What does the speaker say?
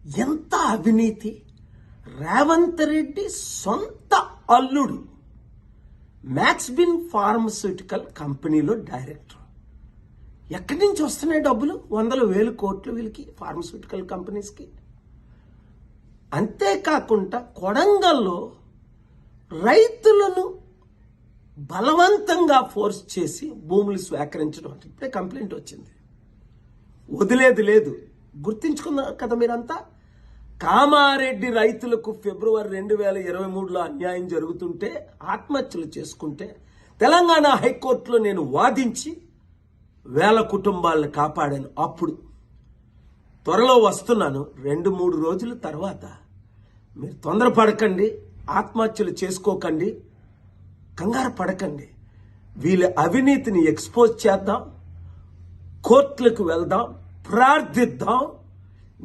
ఎంత అవినీతి! రేవంత్ రెడ్డి సొంత అల్లుడు మ్యాక్స్బిన్ ఫార్మస్యూటికల్ కంపెనీలో డైరెక్టర్. ఎక్కడి నుంచి వస్తున్నాయి డబ్బులు? 100,000 కోట్లు వీళ్ళకి, ఫార్మస్యూటికల్ కంపెనీస్కి. అంతేకాకుండా కొడంగల్లో రైతులను బలవంతంగా ఫోర్స్ చేసి భూములు స్వీకరించడం, ఇప్పుడే కంప్లైంట్ వచ్చింది. వదిలేది లేదు. గుర్తించుకున్నారు కదా మీరంతా. కామారెడ్డి రైతులకు ఫిబ్రవరి 2023లో అన్యాయం జరుగుతుంటే, ఆత్మహత్యలు చేసుకుంటే తెలంగాణ హైకోర్టులో నేను వాదించి 1000 కుటుంబాలను కాపాడాను. అప్పుడు త్వరలో వస్తున్నాను 2-3 రోజుల తర్వాత. మీరు తొందరపడకండి, ఆత్మహత్యలు చేసుకోకండి, కంగారు పడకండి. వీళ్ళ అవినీతిని ఎక్స్పోజ్ చేద్దాం, కోర్టులకు వెళ్దాం, ప్రార్థిద్దాం.